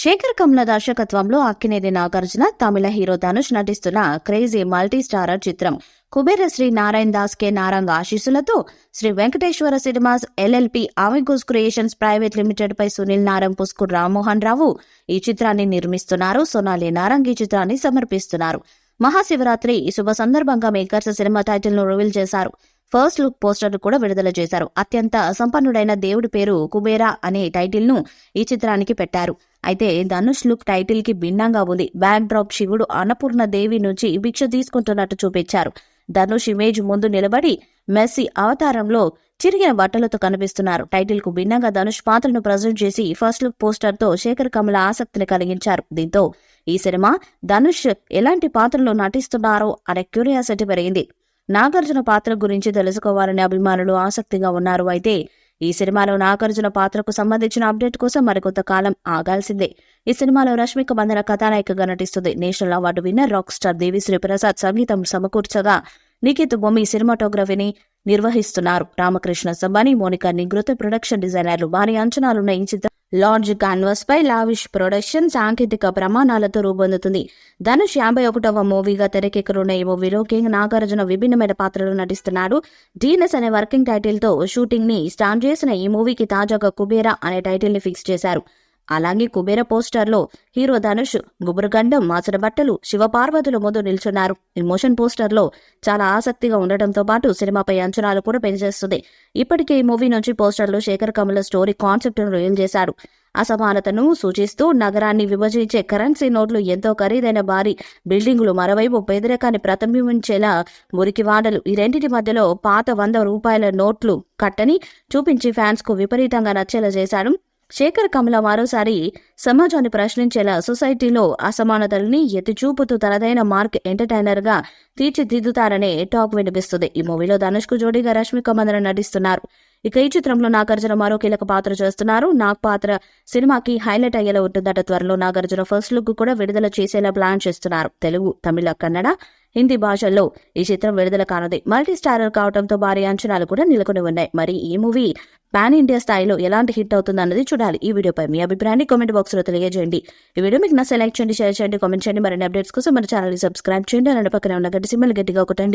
శేఖర్ కమ్ల దర్శకత్వంలో అక్కినేని నాగార్జున, తమిళ హీరో ధనుష్ నటిస్తున్న క్రేజీ మల్టీ స్టారర్ చిత్రం కుబేర శ్రీ నారాయణ దాస్ కె నారంగ్ ఆశీస్సులతో Sri Venkateswara Cinemas LLP Amigos Creations Private Limited పై సునీల్ నారంగ్, పుస్కూర్ రామ్మోహన్ రావు ఈ చిత్రాన్ని నిర్మిస్తున్నారు. సోనాలి నారంగ్ ఈ చిత్రాన్ని సమర్పిస్తున్నారు. మహాశివరాత్రి శుభ సందర్భంగా మేకర్స్ సినిమా టైటిల్ ను రివీల్ చేశారు. ఫస్ట్ లుక్ పోస్టర్ కూడా విడుదల చేశారు. అత్యంత సంపన్నుడైన దేవుడి పేరు కుబేరా అనే టైటిల్ ను ఈ చిత్రానికి పెట్టారు. అయితే ధనుష్ లుక్ టైటిల్ కి భిన్నంగా ఉంది. బ్యాక్ డ్రాప్ శివుడు అన్నపూర్ణ దేవి నుంచి భిక్ష తీసుకుంటున్నట్టు చూపించారు. ధనుష్ ఇమేజ్ ముందు నిలబడి మెస్సీ అవతారంలో చిరిగిన బట్టలతో కనిపిస్తున్నారు. టైటిల్ కు భిన్నంగా ధనుష్ పాత్రను ప్రజెంట్ చేసి ఫస్ట్ లుక్ పోస్టర్ తో శేఖర్ కమల ఆసక్తిని కలిగించారు. దీంతో ఈ సినిమా ధనుష్ ఎలాంటి పాత్రలో నటిస్తున్నారో అనే క్యూరియాసిటీ పెరిగింది. నాగార్జున పాత్ర గురించి తెలుసుకోవాలని అభిమానులు ఆసక్తిగా ఉన్నారు. అయితే ఈ సినిమాలో నాగార్జున పాత్రకు సంబంధించిన అప్డేట్ కోసం మరికొంత కాలం ఆగాల్సిందే. ఈ సినిమాలో రష్మిక మందన కథానాయికగా నటిస్తుంది. National award winner rock star Devi Sri Prasad సంగీతం సమకూర్చగా నిఖిత్ బొమ్మి సినిమాటోగ్రఫీని నిర్వహిస్తున్నారు. రామకృష్ణ సంబాని, మోనికా నిగృత ప్రొడక్షన్ డిజైనర్లు. భారీ అంచనాలున్న ఈ చిత్రం లార్జ్ కాన్వాస్ పై లావిష్ ప్రొడక్షన్ సాంకేతిక ప్రమాణాలతో రూపొందుతుంది. ధనుష్ 51వ మూవీగా తెరకెక్కనున్న ఈ మూవీలో కింగ్ నాగార్జున విభిన్నమైన పాత్రలో నటిస్తున్నాడు. డీనెస్ అనే వర్కింగ్ టైటిల్ తో షూటింగ్ ని స్టార్ట్ చేసిన ఈ మూవీకి తాజాగా కుబేరా అనే టైటిల్ ని ఫిక్స్ చేశారు. అలాగే కుబేర పోస్టర్ లో హీరో ధనుష్ గుబురుగండం, మాసిన బట్టలు, శివపార్వతుల ముందు నిల్చున్నారు. ఈ మోషన్ పోస్టర్ లో చాలా ఆసక్తిగా ఉండటంతో పాటు సినిమాపై అంచనాలు కూడా పెంచేస్తుంది. ఇప్పటికే ఈ మూవీ నుంచి పోస్టర్లో శేఖర్ కమల స్టోరీ కాన్సెప్ట్ ను రివీల్ చేశారు. అసమానతను సూచిస్తూ నగరాన్ని విభజించే కరెన్సీ నోట్లు, ఎంతో ఖరీదైన భారీ బిల్డింగులు, మరోవైపు పేదరికాన్ని ప్రతిబింబించేలా మురికివాడలు, ఈ రెండింటి మధ్యలో పాత 100 రూపాయల నోట్లు కట్టని చూపించి ఫ్యాన్స్ కు విపరీతంగా నచ్చేలా చేశాడు. శేఖర్ కమల మరోసారి సమాజాన్ని ప్రశ్నించేలా సొసైటీలో అసమానతల్ని ఎత్తిచూపుతూ తనదైన మార్క్ ఎంటర్టైనర్ గా తీర్చిదిద్దుతారనే టాక్ వినిపిస్తుంది. ఈ మూవీలో ధనుష్ కు జోడీగా రష్మిక మందన నటిస్తున్నారు. ఇక ఈ చిత్రంలో నాగార్జున మరో కీలక పాత్ర చేస్తున్నారు. నాగ్ పాత్ర సినిమాకి హైలైట్ అయ్యేలా ఉంటుందట. త్వరలో నాగార్జున ఫస్ట్ లుక్ కూడా విడుదల చేసేలా ప్లాన్ చేస్తున్నారు. తెలుగు, తమిళ, కన్నడ, హిందీ భాషల్లో ఈ చిత్రం విడుదల కానుంది. మల్టీ స్టారర్ కావడంతో భారీ అంచనాలు కూడా నెలకొని ఉన్నాయి. మరి ఈ మూవీ పాన్ ఇండియా స్థాయిలో ఎలాంటి హిట్ అవుతుందన్నది చూడాలి. ఈ వీడియోపై మీ అభిప్రాయాన్ని కామెంట్ బాక్స్ లో తెలియజేయండి. ఈ వీడియో మీకు నచ్చితే లైక్ చేయండి, షేర్ చేయండి, కామెంట్ చేయండి. మరిన్ని అప్డేట్స్ కోసం మన ఛానల్ ని సబ్స్క్రైబ్ చేయండి. అలానే పక్కనే ఉన్న గంట సింబల్ గట్టిగా కొట్టండి.